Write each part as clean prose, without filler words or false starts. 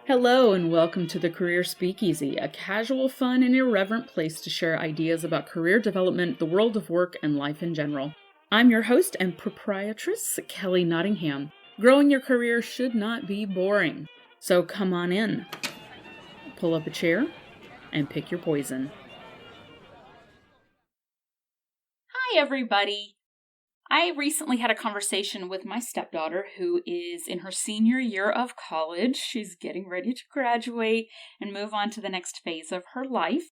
Hello and welcome to the Career Speakeasy, a casual, fun, and irreverent place to share ideas about career development, the world of work, and life in general. I'm your host and proprietress, Kelly Nottingham. Growing your career should not be boring. So come on in, pull up a chair, and pick your poison. Hi, everybody. I recently had a conversation with my stepdaughter who is in her senior year of college. She's getting ready to graduate and move on to the next phase of her life.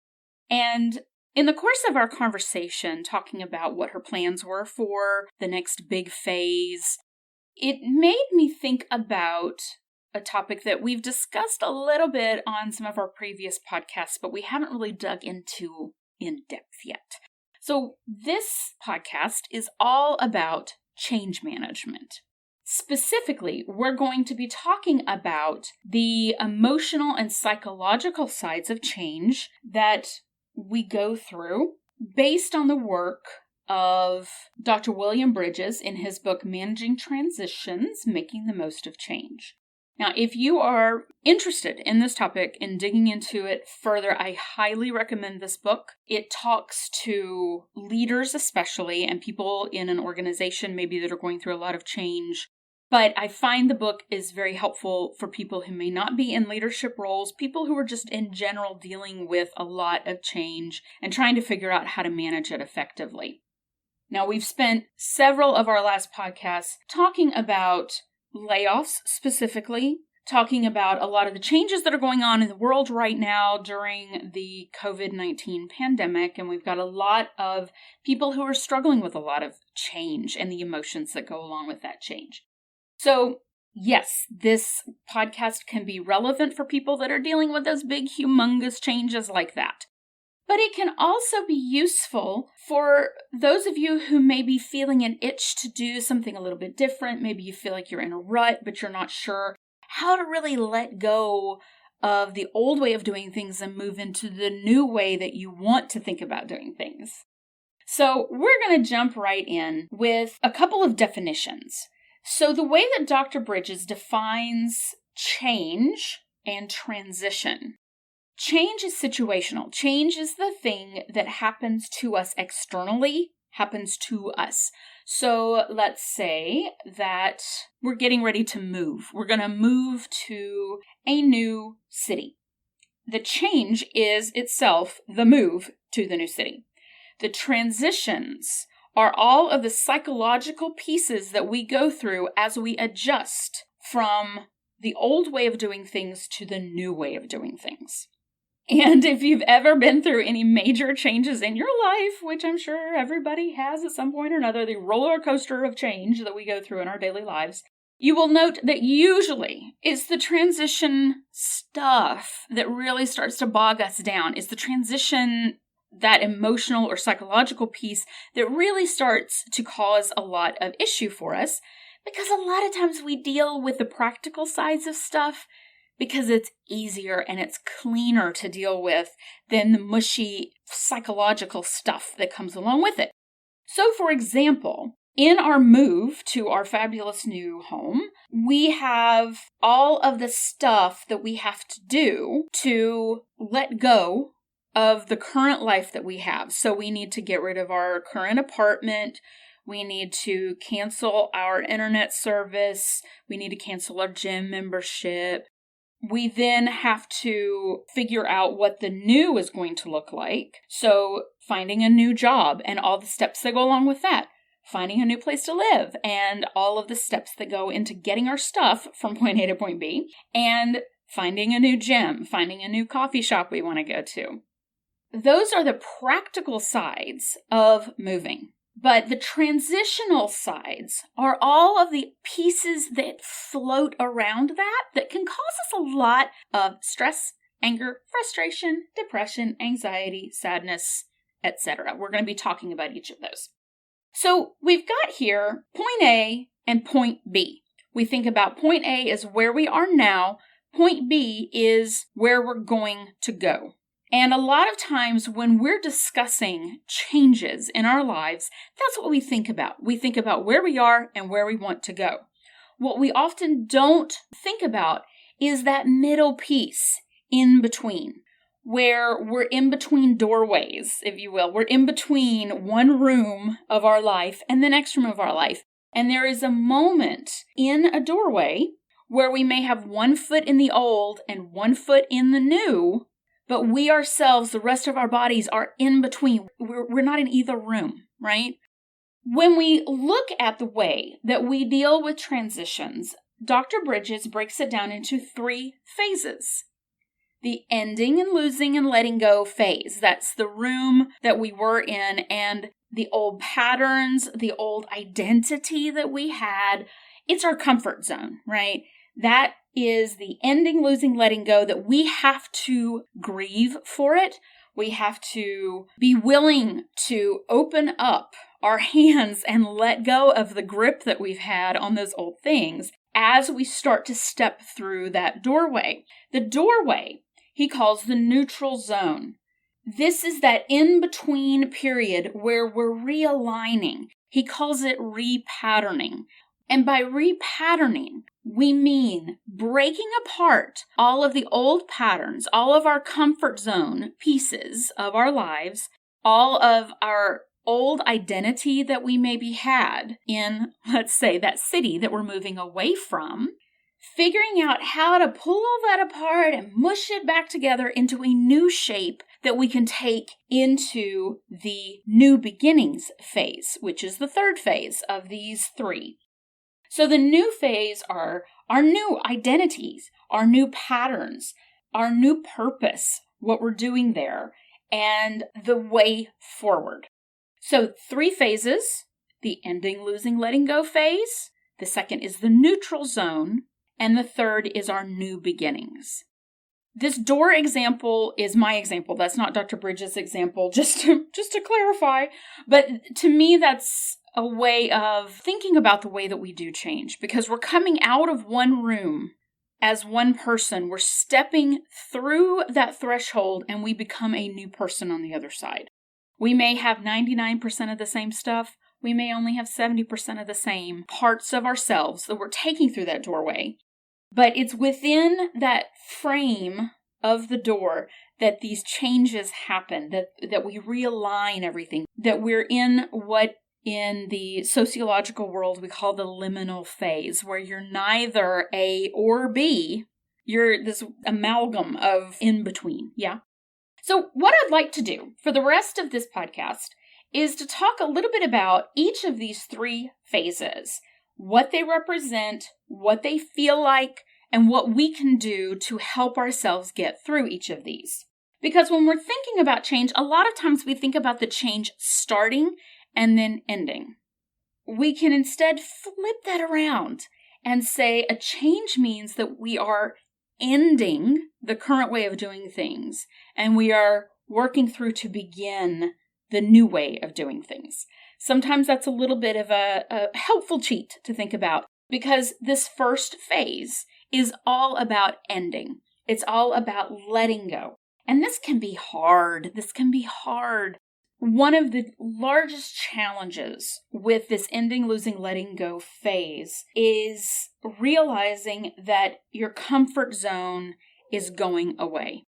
And in the course of our conversation, talking about what her plans were for the next big phase, it made me think about a topic that we've discussed a little bit on some of our previous podcasts, but we haven't really dug into in depth yet. So this podcast is all about change management. Specifically, we're going to be talking about the emotional and psychological sides of change that we go through based on the work of Dr. William Bridges in his book, Managing Transitions, Making the Most of Change. Now, if you are interested in this topic and digging into it further, I highly recommend this book. It talks to leaders especially and people in an organization maybe that are going through a lot of change. But I find the book is very helpful for people who may not be in leadership roles, people who are just in general dealing with a lot of change and trying to figure out how to manage it effectively. Now, we've spent several of our last podcasts talking about layoffs specifically, talking about a lot of the changes that are going on in the world right now during the COVID-19 pandemic, and we've got a lot of people who are struggling with a lot of change and the emotions that go along with that change. So, yes, this podcast can be relevant for people that are dealing with those big, humongous changes like that. But it can also be useful for those of you who may be feeling an itch to do something a little bit different. Maybe you feel like you're in a rut, but you're not sure how to really let go of the old way of doing things and move into the new way that you want to think about doing things. So we're going to jump right in with a couple of definitions. So the way that Dr. Bridges defines change and transition. Change is situational. Change is the thing that happens to us externally, happens to us. So let's say that we're getting ready to move. We're going to move to a new city. The change is itself the move to the new city. The transitions are all of the psychological pieces that we go through as we adjust from the old way of doing things to the new way of doing things. And if you've ever been through any major changes in your life, which I'm sure everybody has at some point or another, the roller coaster of change that we go through in our daily lives, you will note that usually it's the transition stuff that really starts to bog us down. It's the transition, that emotional or psychological piece that really starts to cause a lot of issue for us, because a lot of times we deal with the practical sides of stuff because it's easier and it's cleaner to deal with than the mushy psychological stuff that comes along with it. So, for example, in our move to our fabulous new home, we have all of the stuff that we have to do to let go of the current life that we have. So we need to get rid of our current apartment. We need to cancel our internet service. We need to cancel our gym membership. We then have to figure out what the new is going to look like. So finding a new job and all the steps that go along with that. Finding a new place to live and all of the steps that go into getting our stuff from point A to point B. And finding a new gym, finding a new coffee shop we want to go to. Those are the practical sides of moving. But the transitional sides are all of the pieces that float around that can cause us a lot of stress, anger, frustration, depression, anxiety, sadness, etc. We're going to be talking about each of those. So we've got here point A and point B. We think about point A as where we are now. Point B is where we're going to go. And a lot of times when we're discussing changes in our lives, that's what we think about. We think about where we are and where we want to go. What we often don't think about is that middle piece in between, where we're in between doorways, if you will. We're in between one room of our life and the next room of our life. And there is a moment in a doorway where we may have one foot in the old and one foot in the new, but we ourselves, the rest of our bodies, are in between. We're not in either room, right? When we look at the way that we deal with transitions, Dr. Bridges breaks it down into 3 phases. The ending and losing and letting go phase. That's the room that we were in, and the old patterns, the old identity that we had. It's our comfort zone, right? That is the ending, losing, letting go, that we have to grieve for it. We have to be willing to open up our hands and let go of the grip that we've had on those old things as we start to step through that doorway. The doorway, he calls the neutral zone. This is that in-between period where we're realigning. He calls it repatterning. And by repatterning, we mean breaking apart all of the old patterns, all of our comfort zone pieces of our lives, all of our old identity that we maybe had in, let's say, that city that we're moving away from, figuring out how to pull all that apart and mush it back together into a new shape that we can take into the new beginnings phase, which is the 3rd phase of these 3. So the new phase are our new identities, our new patterns, our new purpose, what we're doing there, and the way forward. So 3 phases: the ending, losing, letting go phase. The second is the neutral zone. And the 3rd is our new beginnings. This door example is my example. That's not Dr. Bridges' example, just to clarify. But to me, that's a way of thinking about the way that we do change, because we're coming out of one room as one person. We're stepping through that threshold and we become a new person on the other side. We may have 99% of the same stuff. We may only have 70% of the same parts of ourselves that we're taking through that doorway. But it's within that frame of the door that these changes happen, that we realign everything, that we're in what in the sociological world we call the liminal phase, where you're neither A or B. You're this amalgam of in between, yeah? So what I'd like to do for the rest of this podcast is to talk a little bit about each of these 3 phases, what they represent, what they feel like, and what we can do to help ourselves get through each of these. Because when we're thinking about change, a lot of times we think about the change starting and then ending. We can instead flip that around and say a change means that we are ending the current way of doing things, and we are working through to begin the new way of doing things. Sometimes that's a little bit of a helpful cheat to think about, because this first phase is all about ending. It's all about letting go. And this can be hard. One of the largest challenges with this ending, losing, letting go phase is realizing that your comfort zone is going away.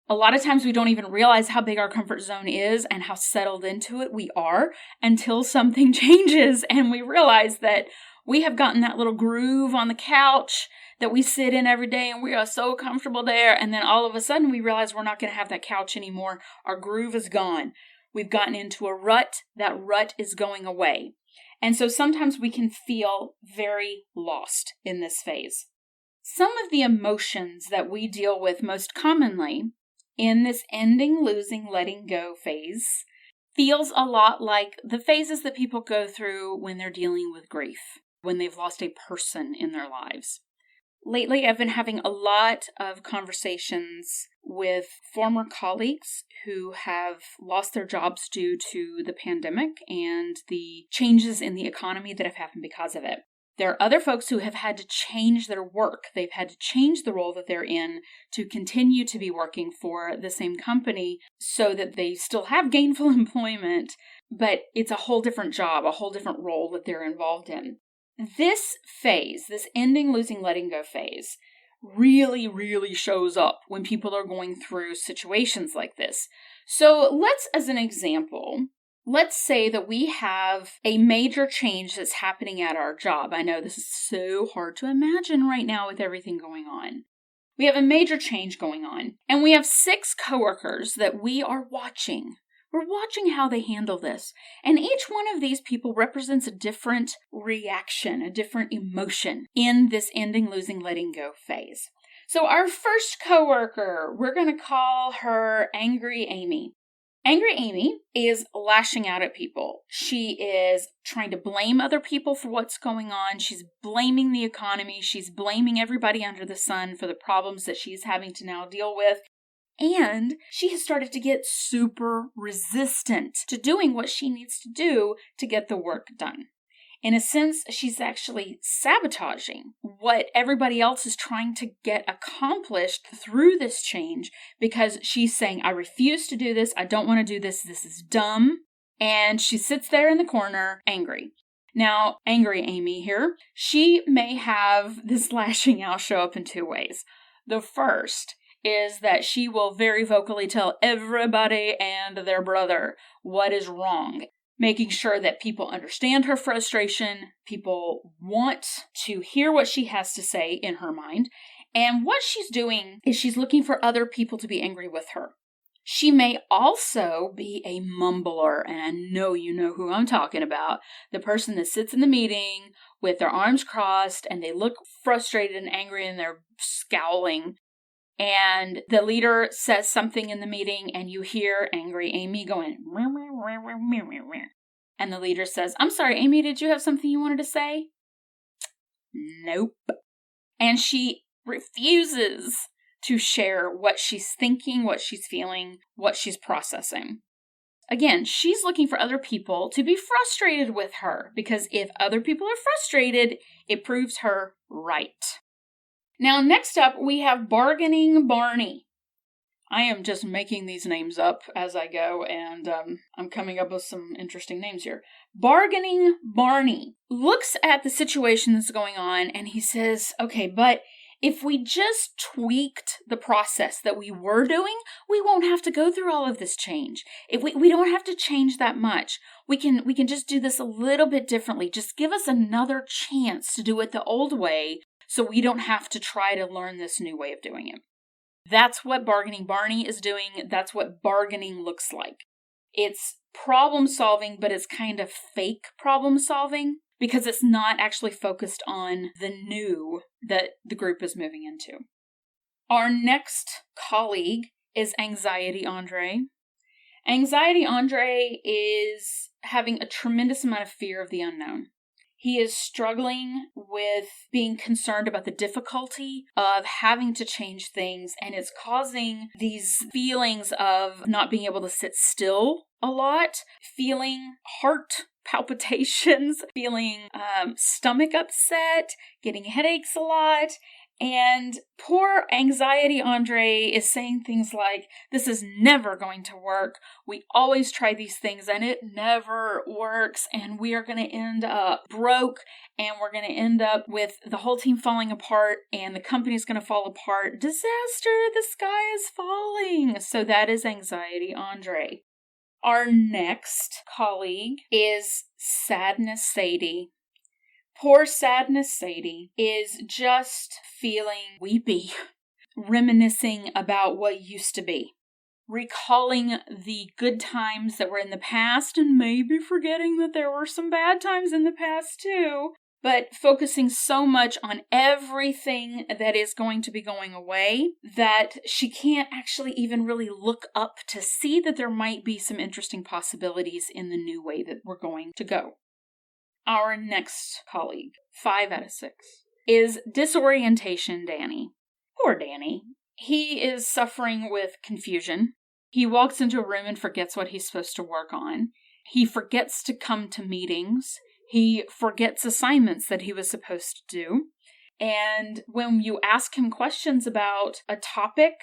A lot of times we don't even realize how big our comfort zone is and how settled into it we are until something changes and we realize that we have gotten that little groove on the couch that we sit in every day and we are so comfortable there. And then all of a sudden we realize we're not going to have that couch anymore. Our groove is gone. We've gotten into a rut. That rut is going away. And so sometimes we can feel very lost in this phase. Some of the emotions that we deal with most commonly in this ending, losing, letting go phase feels a lot like the phases that people go through when they're dealing with grief, when they've lost a person in their lives. Lately, I've been having a lot of conversations with former colleagues who have lost their jobs due to the pandemic and the changes in the economy that have happened because of it. There are other folks who have had to change their work. They've had to change the role that they're in to continue to be working for the same company so that they still have gainful employment, but it's a whole different job, a whole different role that they're involved in. This phase, this ending, losing, letting go phase, really, really shows up when people are going through situations like this. So as an example, let's say that we have a major change that's happening at our job. I know this is so hard to imagine right now with everything going on. We have a major change going on, and we have 6 coworkers that we are watching. We're watching how they handle this, and each one of these people represents a different reaction, a different emotion in this ending, losing, letting go phase. So our first coworker, we're going to call her Angry Amy. Angry Amy is lashing out at people. She is trying to blame other people for what's going on. She's blaming the economy. She's blaming everybody under the sun for the problems that she's having to now deal with. And she has started to get super resistant to doing what she needs to do to get the work done. In a sense, she's actually sabotaging what everybody else is trying to get accomplished through this change because she's saying, I refuse to do this. I don't want to do this. This is dumb. And she sits there in the corner angry. Now, Angry Amy here, she may have this lashing out show up in 2 ways. The first is that she will very vocally tell everybody and their brother what is wrong, making sure that people understand her frustration, people want to hear what she has to say in her mind, and what she's doing is she's looking for other people to be angry with her. She may also be a mumbler, and I know you know who I'm talking about, the person that sits in the meeting with their arms crossed, and they look frustrated and angry, and they're scowling. And the leader says something in the meeting, and you hear Angry Amy going, and the leader says, I'm sorry, Amy, did you have something you wanted to say? Nope. And she refuses to share what she's thinking, what she's feeling, what she's processing. Again, she's looking for other people to be frustrated with her, because if other people are frustrated, it proves her right. Now, next up, we have Bargaining Barney. I am just making these names up as I go, and I'm coming up with some interesting names here. Bargaining Barney looks at the situation that's going on, and he says, okay, but if we just tweaked the process that we were doing, we won't have to go through all of this change. If we don't have to change that much. We can just do this a little bit differently. Just give us another chance to do it the old way, so we don't have to try to learn this new way of doing it. That's what Bargaining Barney is doing. That's what bargaining looks like. It's problem solving, but it's kind of fake problem solving because it's not actually focused on the new that the group is moving into. Our next colleague is Anxiety Andre. Anxiety Andre is having a tremendous amount of fear of the unknown. He is struggling with being concerned about the difficulty of having to change things, and it's causing these feelings of not being able to sit still a lot, feeling heart palpitations, feeling stomach upset, getting headaches a lot. And poor Anxiety Andre is saying things like, this is never going to work. We always try these things and it never works. And we are going to end up broke, and we're going to end up with the whole team falling apart, and the company's going to fall apart. Disaster, the sky is falling. So that is Anxiety Andre. Our next colleague is Sadness Sadie. Poor Sadness Sadie is just feeling weepy, reminiscing about what used to be, recalling the good times that were in the past and maybe forgetting that there were some bad times in the past too, but focusing so much on everything that is going to be going away that she can't actually even really look up to see that there might be some interesting possibilities in the new way that we're going to go. Our next colleague, 5 out of 6, is Disorientation Danny. Poor Danny. He is suffering with confusion. He walks into a room and forgets what he's supposed to work on. He forgets to come to meetings. He forgets assignments that he was supposed to do. And when you ask him questions about a topic,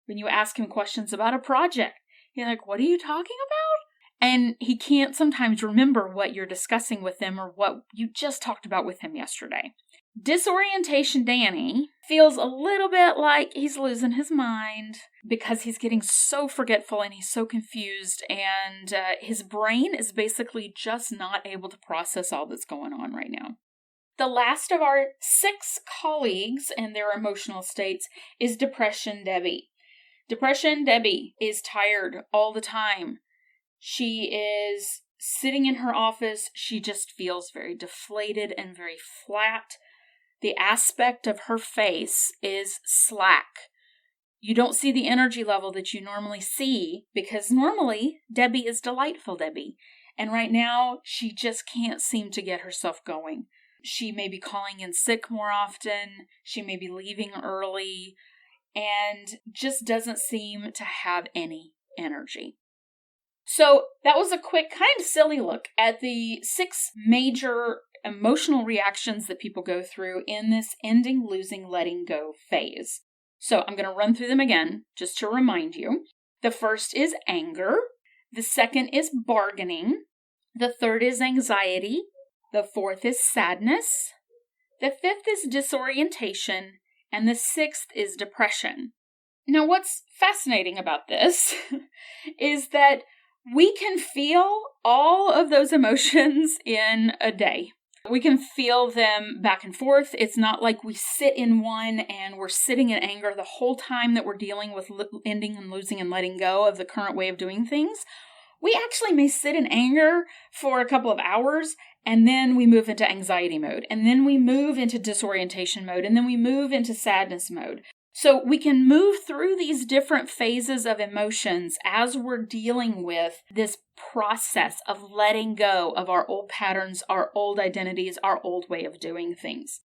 when you ask him questions about a project, you're like, what are you talking about? And he can't sometimes remember what you're discussing with them or what you just talked about with him yesterday. Disorientation Danny feels a little bit like he's losing his mind because he's getting so forgetful and he's so confused, and his brain is basically just not able to process all that's going on right now. The last of our 6 colleagues and their emotional states is Depression Debbie. Depression Debbie is tired all the time. She is sitting in her office. She just feels very deflated and very flat. The aspect of her face is slack. You don't see the energy level that you normally see because normally Debbie is delightful Debbie. And right now she just can't seem to get herself going. She may be calling in sick more often. She may be leaving early and just doesn't seem to have any energy. So that was a quick, kind of silly look at the 6 major emotional reactions that people go through in this ending, losing, letting go phase. So I'm going to run through them again just to remind you. The first is anger. The second is bargaining. The third is anxiety. The fourth is sadness. The fifth is disorientation. And the sixth is depression. Now, what's fascinating about this is that we can feel all of those emotions in a day. We can feel them back and forth. It's not like we sit in one and we're sitting in anger the whole time that we're dealing with ending and losing and letting go of the current way of doing things. We actually may sit in anger for a couple of hours and then we move into anxiety mode, and then we move into disorientation mode, and then we move into sadness mode. So we can move through these different phases of emotions as we're dealing with this process of letting go of our old patterns, our old identities, our old way of doing things.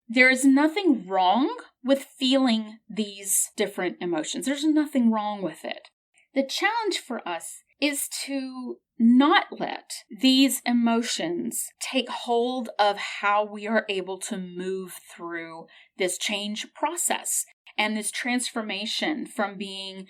There is nothing wrong with feeling these different emotions. There's nothing wrong with it. The challenge for us is to not let these emotions take hold of how we are able to move through this change process and this transformation from being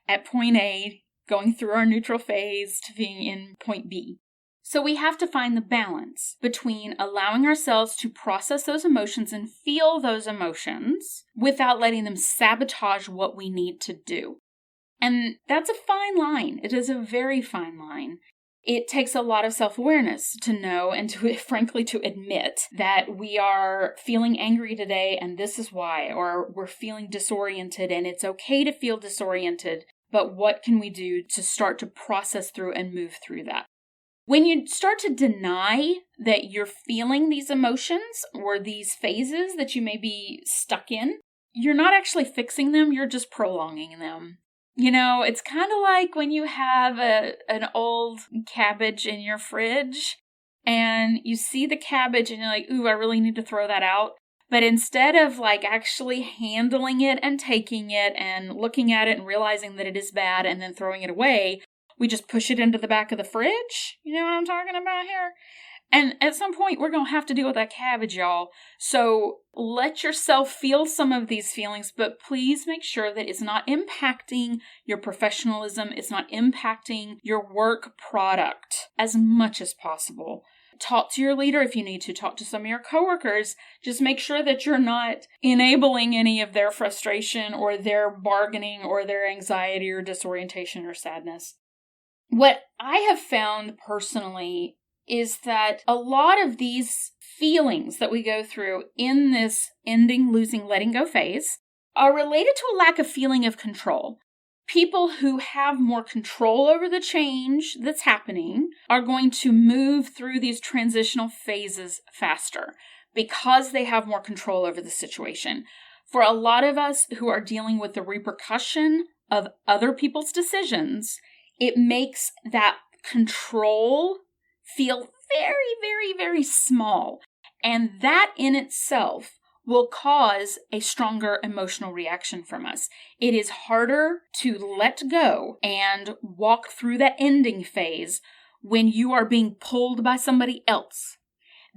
at point A, going through our neutral phase, to being in point B. So we have to find the balance between allowing ourselves to process those emotions and feel those emotions without letting them sabotage what we need to do. And that's a fine line. It is a very fine line. It takes a lot of self-awareness to know and to, frankly, to admit that we are feeling angry today and this is why, or we're feeling disoriented and it's okay to feel disoriented, but what can we do to start to process through and move through that? When you start to deny that you're feeling these emotions or these phases that you may be stuck in, you're not actually fixing them, you're just prolonging them. You know, it's kind of like when you have an old cabbage in your fridge and you see the cabbage and you're like, ooh, I really need to throw that out. But instead of like actually handling it and taking it and looking at it and realizing that it is bad and then throwing it away, we just push it into the back of the fridge. You know what I'm talking about here? And at some point, we're going to have to deal with that cabbage, y'all. So let yourself feel some of these feelings, but please make sure that it's not impacting your professionalism. It's not impacting your work product as much as possible. Talk to your leader if you need to. Talk to some of your coworkers. Just make sure that you're not enabling any of their frustration or their bargaining or their anxiety or disorientation or sadness. What I have found personally is that a lot of these feelings that we go through in this ending, losing, letting go phase are related to a lack of feeling of control. People who have more control over the change that's happening are going to move through these transitional phases faster because they have more control over the situation. For a lot of us who are dealing with the repercussion of other people's decisions, it makes that control feel very, very, very small. And that in itself will cause a stronger emotional reaction from us. It is harder to let go and walk through that ending phase when you are being pulled by somebody else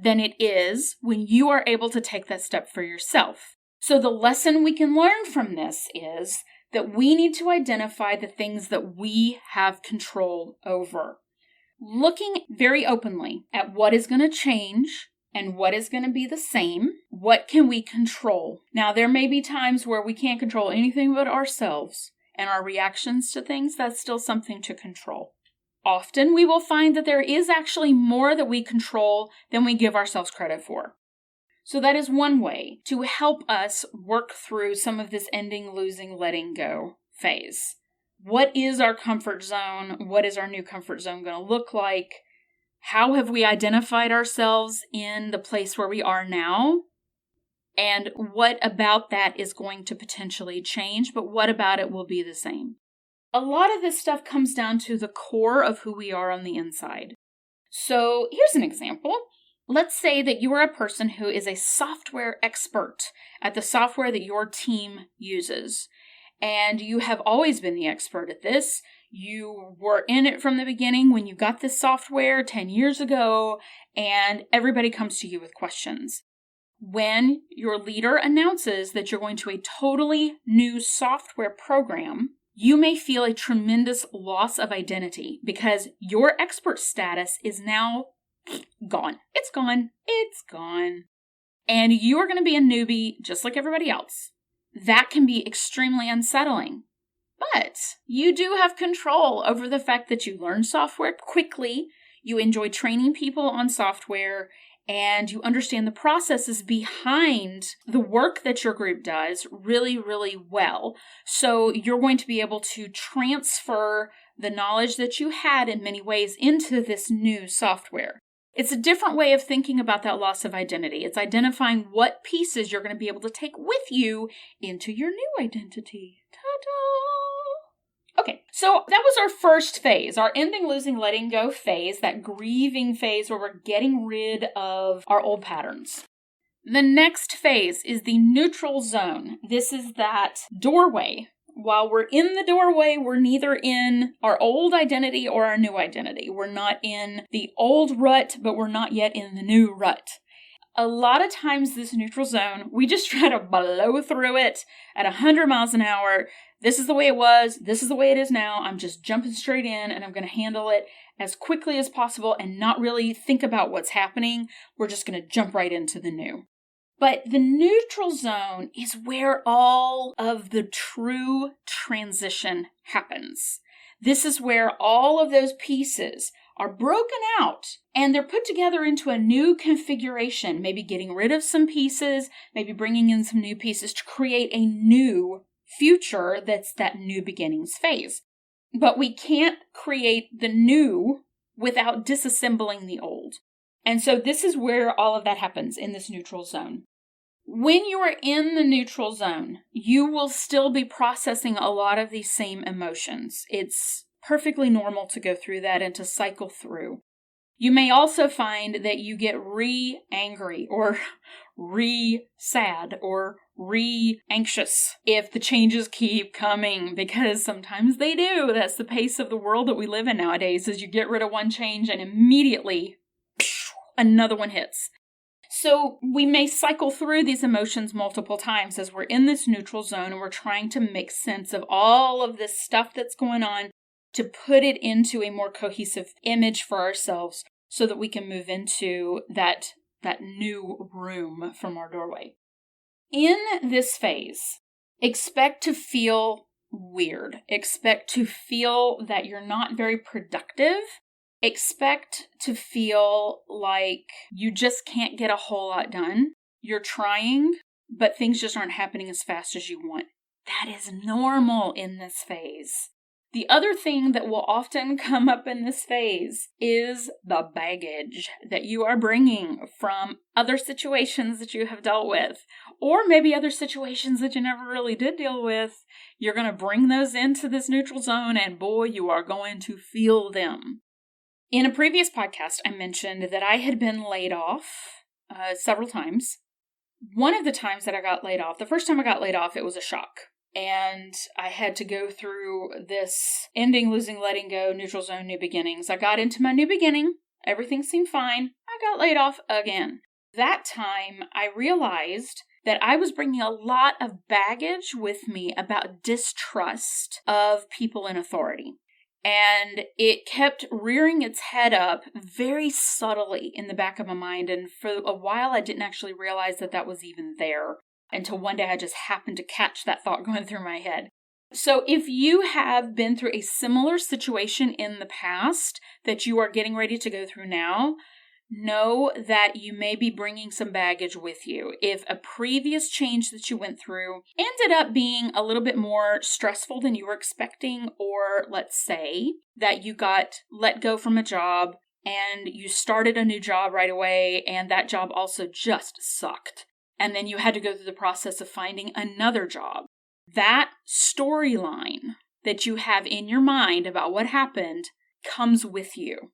than it is when you are able to take that step for yourself. So the lesson we can learn from this is that we need to identify the things that we have control over. Looking very openly at what is going to change and what is going to be the same? What can we control? Now, there may be times where we can't control anything but ourselves and our reactions to things. That's still something to control. Often we will find that there is actually more that we control than we give ourselves credit for. So that is one way to help us work through some of this ending, losing, letting go phase. What is our comfort zone? What is our new comfort zone going to look like? How have we identified ourselves in the place where we are now? And what about that is going to potentially change, but what about it will be the same? A lot of this stuff comes down to the core of who we are on the inside. So here's an example. Let's say that you are a person who is a software expert at the software that your team uses, and you have always been the expert at this. You were in it from the beginning when you got this software 10 years ago, and everybody comes to you with questions. When your leader announces that you're going to a totally new software program, you may feel a tremendous loss of identity because your expert status is now gone. It's gone. It's gone. And you are going to be a newbie just like everybody else. That can be extremely unsettling. But you do have control over the fact that you learn software quickly, you enjoy training people on software, and you understand the processes behind the work that your group does really, really well. So you're going to be able to transfer the knowledge that you had in many ways into this new software. It's a different way of thinking about that loss of identity. It's identifying what pieces you're going to be able to take with you into your new identity. Ta-da! Okay, so that was our first phase, our ending, losing, letting go phase, that grieving phase where we're getting rid of our old patterns. The next phase is the neutral zone. This is that doorway. While we're in the doorway, we're neither in our old identity or our new identity. We're not in the old rut, but we're not yet in the new rut. A lot of times this neutral zone, we just try to blow through it at 100 miles an hour. This is the way it was. This is the way it is now. I'm just jumping straight in and I'm going to handle it as quickly as possible and not really think about what's happening. We're just going to jump right into the new. But the neutral zone is where all of the true transition happens. This is where all of those pieces are broken out and they're put together into a new configuration, maybe getting rid of some pieces, maybe bringing in some new pieces to create a new future that's that new beginnings phase. But we can't create the new without disassembling the old. And so this is where all of that happens in this neutral zone. When you are in the neutral zone, you will still be processing a lot of these same emotions. It's perfectly normal to go through that and to cycle through. You may also find that you get re-angry or re-sad or re-anxious if the changes keep coming, because sometimes they do. That's the pace of the world that we live in nowadays, is you get rid of one change and immediately another one hits. So we may cycle through these emotions multiple times as we're in this neutral zone and we're trying to make sense of all of this stuff that's going on to put it into a more cohesive image for ourselves so that we can move into that new room from our doorway. In this phase, expect to feel weird. Expect to feel that you're not very productive. Expect to feel like you just can't get a whole lot done. You're trying, but things just aren't happening as fast as you want. That is normal in this phase. The other thing that will often come up in this phase is the baggage that you are bringing from other situations that you have dealt with, or maybe other situations that you never really did deal with. You're going to bring those into this neutral zone, and boy, you are going to feel them. In a previous podcast, I mentioned that I had been laid off several times. One of the times that I got laid off, the first time I got laid off, it was a shock. And I had to go through this ending, losing, letting go, neutral zone, new beginnings. I got into my new beginning. Everything seemed fine. I got laid off again. That time, I realized that I was bringing a lot of baggage with me about distrust of people in authority. And it kept rearing its head up very subtly in the back of my mind. And for a while, I didn't actually realize that that was even there until one day I just happened to catch that thought going through my head. So if you have been through a similar situation in the past that you are getting ready to go through now, know that you may be bringing some baggage with you. If a previous change that you went through ended up being a little bit more stressful than you were expecting, or let's say that you got let go from a job and you started a new job right away and that job also just sucked, and then you had to go through the process of finding another job. That storyline that you have in your mind about what happened comes with you.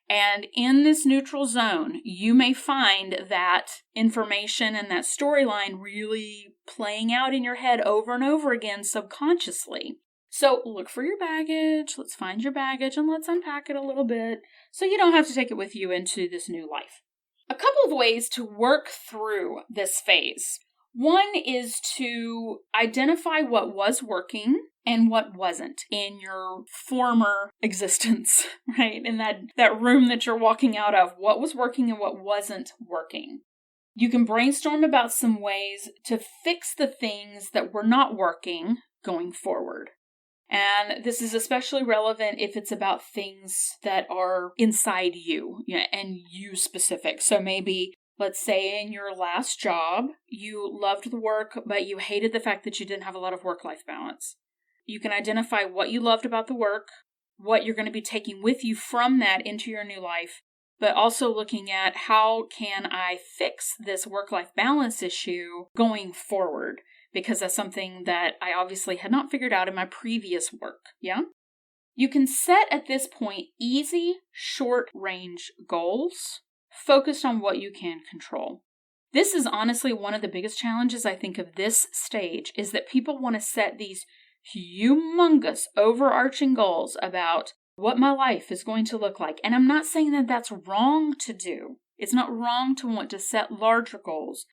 And in this neutral zone, you may find that information and that storyline really playing out in your head over and over again subconsciously. So look for your baggage, let's find your baggage, and let's unpack it a little bit so you don't have to take it with you into this new life. A couple of ways to work through this phase. One is to identify what was working and what wasn't in your former existence, right? In that room that you're walking out of, what was working and what wasn't working. You can brainstorm about some ways to fix the things that were not working going forward. And this is especially relevant if it's about things that are inside you, and you specific. So maybe, let's say in your last job, you loved the work, but you hated the fact that you didn't have a lot of work-life balance. You can identify what you loved about the work, what you're going to be taking with you from that into your new life, but also looking at how can I fix this work-life balance issue going forward, because that's something that I obviously had not figured out in my previous work, yeah? You can set at this point easy, short-range goals focused on what you can control. This is honestly one of the biggest challenges I think of this stage, is that people want to set these humongous overarching goals about what my life is going to look like. And I'm not saying that that's wrong to do. It's not wrong to want to set larger goals.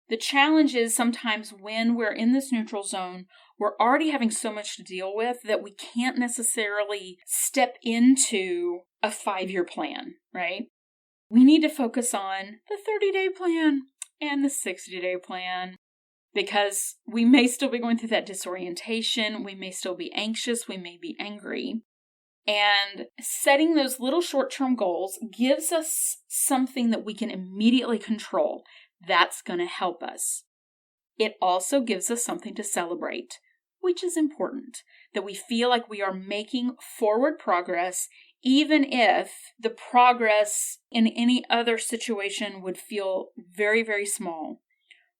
The challenge is sometimes when we're in this neutral zone, we're already having so much to deal with that we can't necessarily step into a 5-year plan, right? We need to focus on the 30-day plan and the 60-day plan, because we may still be going through that disorientation, we may still be anxious, we may be angry. And setting those little short-term goals gives us something that we can immediately control. That's going to help us. It also gives us something to celebrate, which is important, that we feel like we are making forward progress, even if the progress in any other situation would feel very, very small.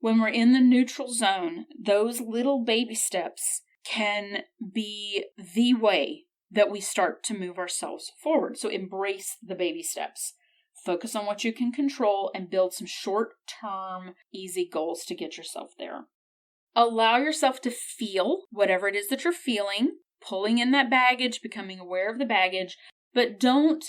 When we're in the neutral zone, those little baby steps can be the way that we start to move ourselves forward. So embrace the baby steps. Focus on what you can control and build some short-term, easy goals to get yourself there. Allow yourself to feel whatever it is that you're feeling, pulling in that baggage, becoming aware of the baggage, but don't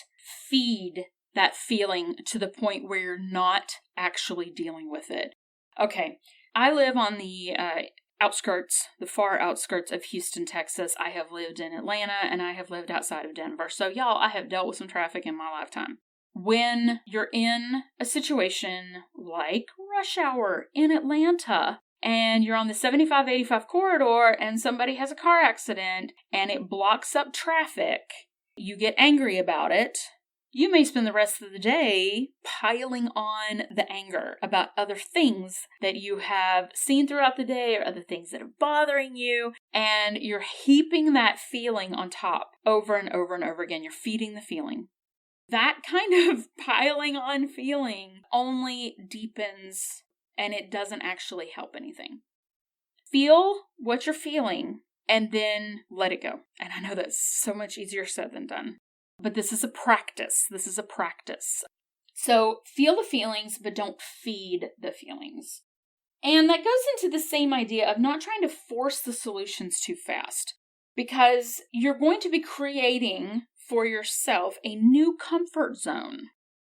feed that feeling to the point where you're not actually dealing with it. Okay, I live on the outskirts, the far outskirts of Houston, Texas. I have lived in Atlanta and I have lived outside of Denver. So y'all, I have dealt with some traffic in my lifetime. When you're in a situation like rush hour in Atlanta and you're on the 75-85 corridor and somebody has a car accident and it blocks up traffic, you get angry about it. You may spend the rest of the day piling on the anger about other things that you have seen throughout the day or other things that are bothering you, and you're heaping that feeling on top over and over and over again. You're feeding the feeling. That kind of piling on feeling only deepens, and it doesn't actually help anything. Feel what you're feeling and then let it go. And I know that's so much easier said than done. But this is a practice. So feel the feelings, but don't feed the feelings. And that goes into the same idea of not trying to force the solutions too fast, because you're going to be creating for yourself a new comfort zone.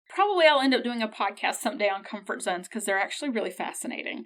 Probably I'll end up doing a podcast someday on comfort zones because they're actually really fascinating.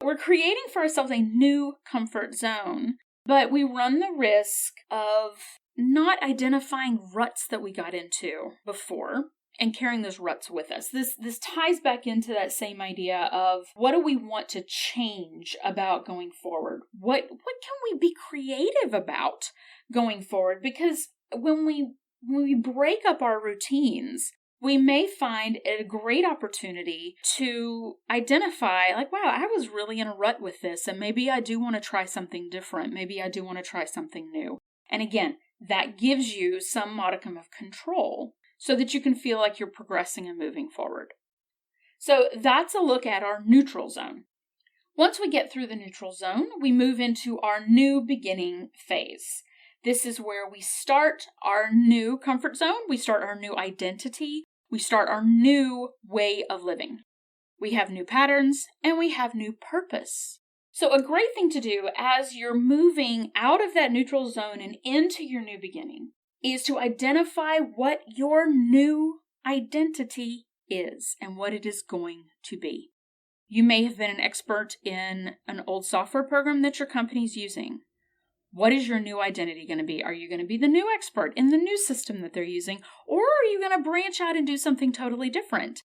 We're creating for ourselves a new comfort zone, but we run the risk of not identifying ruts that we got into before and carrying those ruts with us. This ties back into that same idea of what do we want to change about going forward? What can we be creative about going forward? Because when we break up our routines, we may find it a great opportunity to identify, like, wow, I was really in a rut with this, and maybe I do want to try something different. Maybe I do want to try something new. And again, that gives you some modicum of control so that you can feel like you're progressing and moving forward. So that's a look at our neutral zone. Once we get through the neutral zone, we move into our new beginning phase. This is where we start our new comfort zone, we start our new identity, we start our new way of living. We have new patterns, and we have new purpose. So a great thing to do as you're moving out of that neutral zone and into your new beginning is to identify what your new identity is and what it is going to be. You may have been an expert in an old software program that your company's using. What is your new identity going to be? Are you going to be the new expert in the new system that they're using, or are you going to branch out and do something totally different?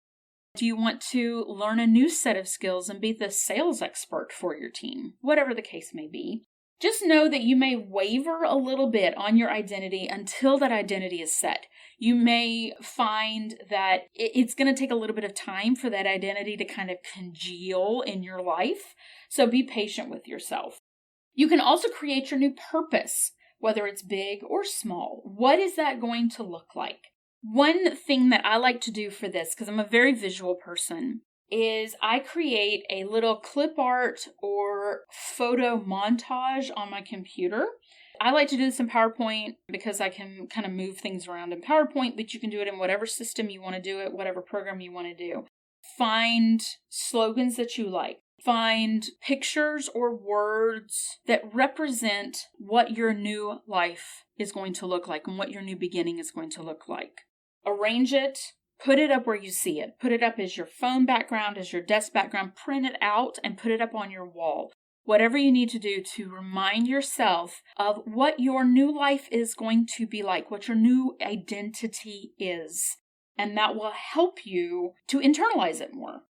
Do you want to learn a new set of skills and be the sales expert for your team? Whatever the case may be. Just know that you may waver a little bit on your identity until that identity is set. You may find that it's going to take a little bit of time for that identity to kind of congeal in your life. So be patient with yourself. You can also create your new purpose, whether it's big or small. What is that going to look like? One thing that I like to do for this, because I'm a very visual person, is I create a little clip art or photo montage on my computer. I like to do this in PowerPoint because I can kind of move things around in PowerPoint, but you can do it in whatever system you want to do it, whatever program you want to do. Find slogans that you like. Find pictures or words that represent what your new life is going to look like and what your new beginning is going to look like. Arrange it. Put it up where you see it. Put it up as your phone background, as your desk background. Print it out and put it up on your wall. Whatever you need to do to remind yourself of what your new life is going to be like, what your new identity is. And that will help you to internalize it more.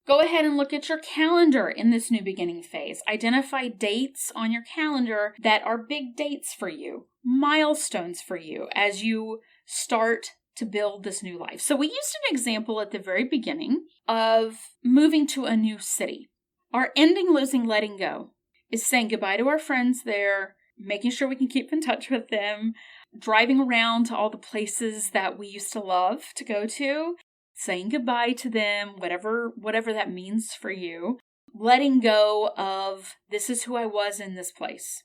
Go ahead and look at your calendar in this new beginning phase. Identify dates on your calendar that are big dates for you, milestones for you as you start to build this new life. So we used an example at the very beginning of moving to a new city. Our ending, losing, letting go is saying goodbye to our friends there, making sure we can keep in touch with them, driving around to all the places that we used to love to go to, saying goodbye to them, whatever that means for you, letting go of this is who I was in this place.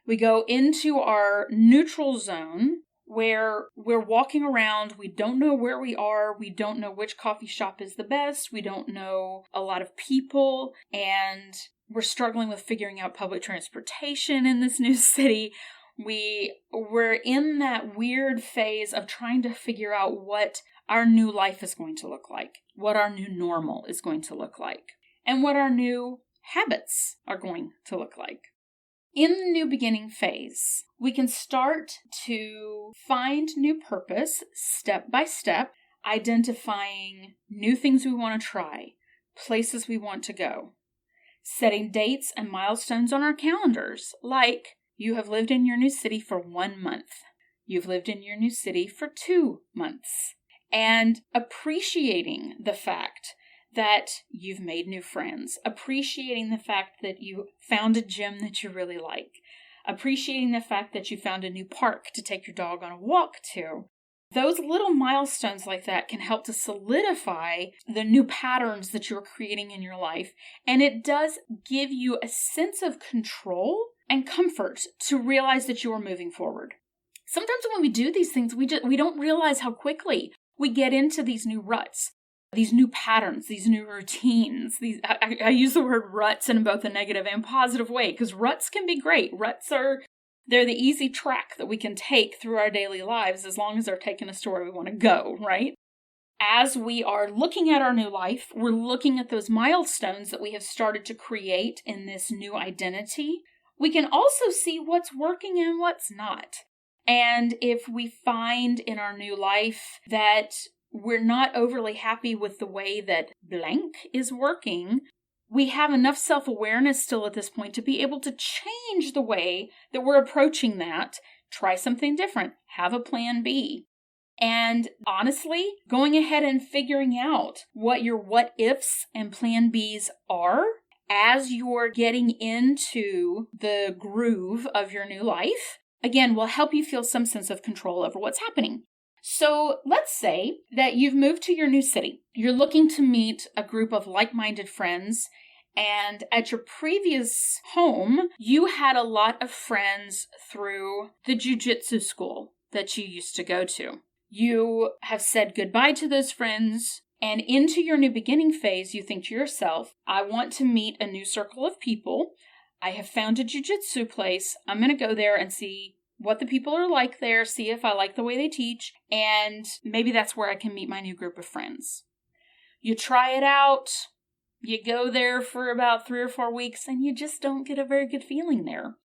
We go into our neutral zone where we're walking around, we don't know where we are, we don't know which coffee shop is the best, we don't know a lot of people, and we're struggling with figuring out public transportation in this new city. We're in that weird phase of trying to figure out what our new life is going to look like, what our new normal is going to look like, and what our new habits are going to look like. In the new beginning phase, we can start to find new purpose step by step, identifying new things we want to try, places we want to go, setting dates and milestones on our calendars, like you have lived in your new city for 1 month, you've lived in your new city for 2 months, and appreciating the fact that you've made new friends, appreciating the fact that you found a gym that you really like, appreciating the fact that you found a new park to take your dog on a walk to. Those little milestones like that can help to solidify the new patterns that you're creating in your life, and it does give you a sense of control and comfort to realize that you are moving forward. Sometimes when we do these things, we don't realize how quickly we get into these new ruts. These new patterns, these new routines, I use the word ruts in both a negative and positive way because ruts can be great. They're the easy track that we can take through our daily lives as long as they're taking us to where we want to go, right? As we are looking at our new life, we're looking at those milestones that we have started to create in this new identity. We can also see what's working and what's not. And if we find in our new life that we're not overly happy with the way that blank is working, we have enough self-awareness still at this point to be able to change the way that we're approaching that, try something different, have a plan B. And honestly, going ahead and figuring out what your what ifs and plan Bs are as you're getting into the groove of your new life, again, will help you feel some sense of control over what's happening. So let's say that you've moved to your new city. You're looking to meet a group of like-minded friends, and at your previous home, you had a lot of friends through the jiu-jitsu school that you used to go to. You have said goodbye to those friends, and into your new beginning phase, you think to yourself, I want to meet a new circle of people. I have found a jiu-jitsu place. I'm going to go there and see what the people are like there, see if I like the way they teach, and maybe that's where I can meet my new group of friends. You try it out, you go there for about 3 or 4 weeks, and you just don't get a very good feeling there.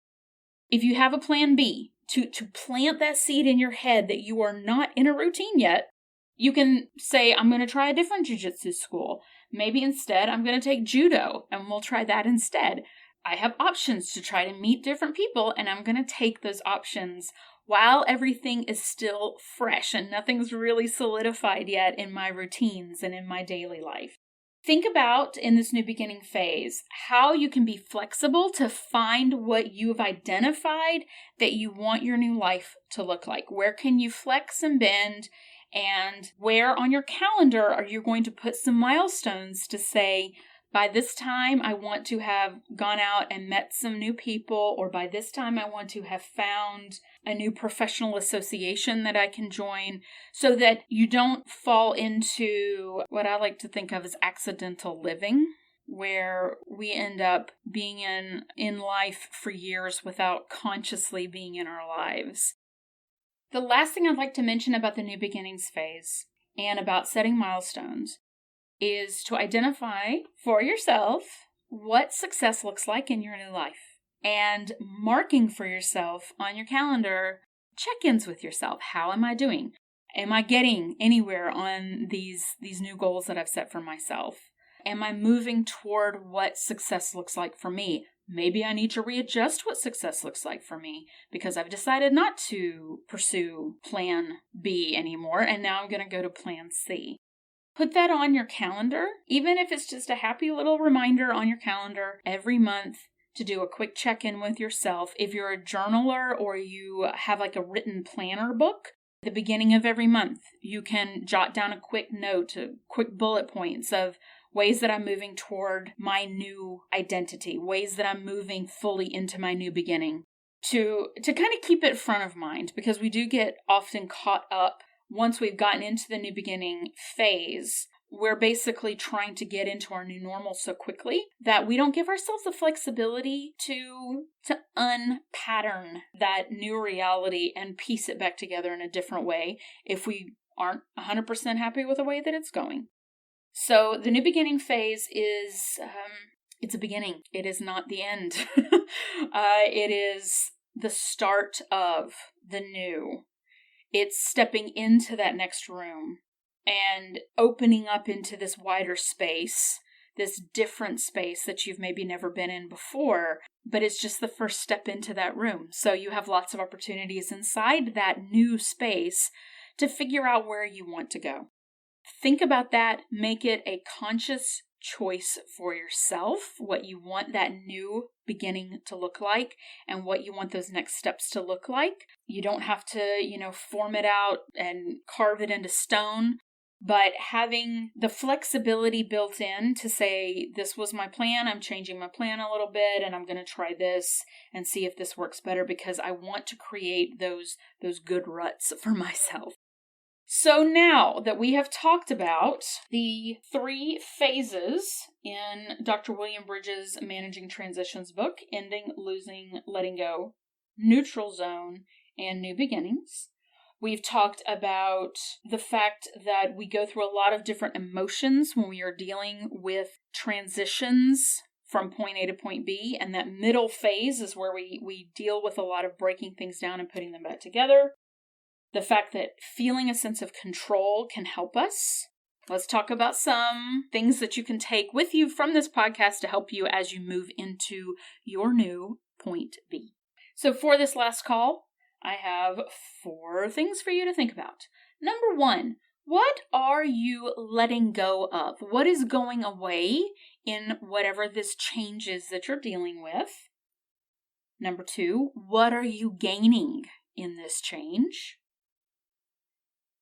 If you have a plan B, to plant that seed in your head that you are not in a routine yet, you can say, I'm going to try a different jiu-jitsu school. Maybe instead I'm going to take judo, and we'll try that instead. I have options to try to meet different people, and I'm going to take those options while everything is still fresh and nothing's really solidified yet in my routines and in my daily life. Think about, in this new beginning phase, how you can be flexible to find what you've identified that you want your new life to look like. Where can you flex and bend, and where on your calendar are you going to put some milestones to say, by this time, I want to have gone out and met some new people, or by this time, I want to have found a new professional association that I can join, so that you don't fall into what I like to think of as accidental living, where we end up being in life for years without consciously being in our lives. The last thing I'd like to mention about the new beginnings phase and about setting milestones is to identify for yourself what success looks like in your new life, and marking for yourself on your calendar check-ins with yourself. How am I doing? Am I getting anywhere on these new goals that I've set for myself? Am I moving toward what success looks like for me? Maybe I need to readjust what success looks like for me because I've decided not to pursue plan B anymore, and now I'm going to go to plan C. Put that on your calendar, even if it's just a happy little reminder on your calendar every month to do a quick check-in with yourself. If you're a journaler or you have like a written planner book, at the beginning of every month, you can jot down a quick note, quick bullet points of ways that I'm moving toward my new identity, ways that I'm moving fully into my new beginning, to kind of keep it front of mind, because we do get often caught up. Once we've gotten into the new beginning phase, we're basically trying to get into our new normal so quickly that we don't give ourselves the flexibility to unpattern that new reality and piece it back together in a different way if we aren't 100% happy with the way that it's going. So the new beginning phase is, it's a beginning. It is not the end. It is the start of the new. It's stepping into that next room and opening up into this wider space, this different space that you've maybe never been in before, but it's just the first step into that room. So you have lots of opportunities inside that new space to figure out where you want to go. Think about that. Make it a conscious choice for yourself, what you want that new beginning to look like and what you want those next steps to look like. You don't have to, form it out and carve it into stone, but having the flexibility built in to say, this was my plan, I'm changing my plan a little bit, and I'm going to try this and see if this works better because I want to create those good ruts for myself. So now that we have talked about the 3 phases in Dr. William Bridges' Managing Transitions book, Ending, Losing, Letting Go, Neutral Zone, and New Beginnings, we've talked about the fact that we go through a lot of different emotions when we are dealing with transitions from point A to point B, and that middle phase is where we deal with a lot of breaking things down and putting them back together. The fact that feeling a sense of control can help us. Let's talk about some things that you can take with you from this podcast to help you as you move into your new point B. So for this last call, I have 4 things for you to think about. Number 1, what are you letting go of? What is going away in whatever this change is that you're dealing with? Number 2, what are you gaining in this change?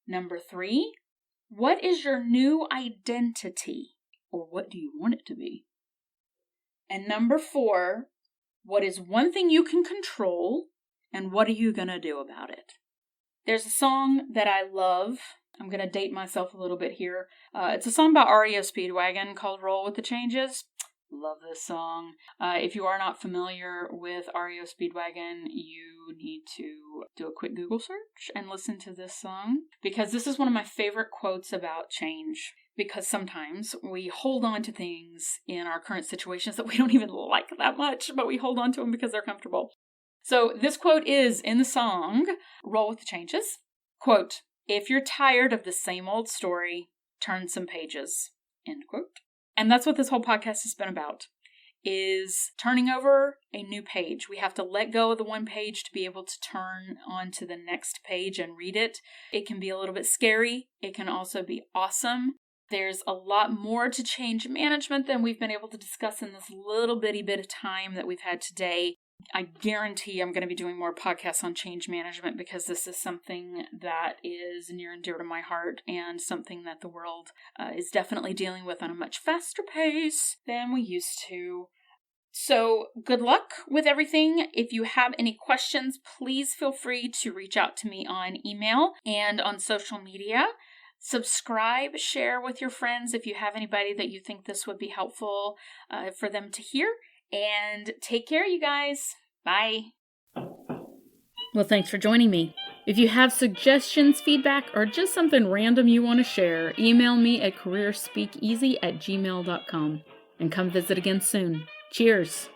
Number 3, what is your new identity, or what do you want it to be? And number 4, what is one thing you can control, and what are you going to do about it? There's a song that I love. I'm going to date myself a little bit here. It's a song by REO Speedwagon called Roll With The Changes. Love this song. If you are not familiar with REO Speedwagon, you need to do a quick Google search and listen to this song, because this is one of my favorite quotes about change. Because sometimes we hold on to things in our current situations that we don't even like that much, but we hold on to them because they're comfortable. So this quote is in the song, Roll With The Changes. Quote, "If you're tired of the same old story, turn some pages." End quote. And that's what this whole podcast has been about, is turning over a new page. We have to let go of the one page to be able to turn on to the next page and read it. It can be a little bit scary. It can also be awesome. There's a lot more to change management than we've been able to discuss in this little bitty bit of time that we've had today. I guarantee I'm going to be doing more podcasts on change management, because this is something that is near and dear to my heart, and something that the world is definitely dealing with on a much faster pace than we used to. So good luck with everything. If you have any questions, please feel free to reach out to me on email and on social media. Subscribe, share with your friends if you have anybody that you think this would be helpful for them to hear. And take care, you guys. Bye. Well, thanks for joining me. If you have suggestions, feedback, or just something random you want to share, email me at careerspeakeasy@gmail.com. And come visit again soon. Cheers.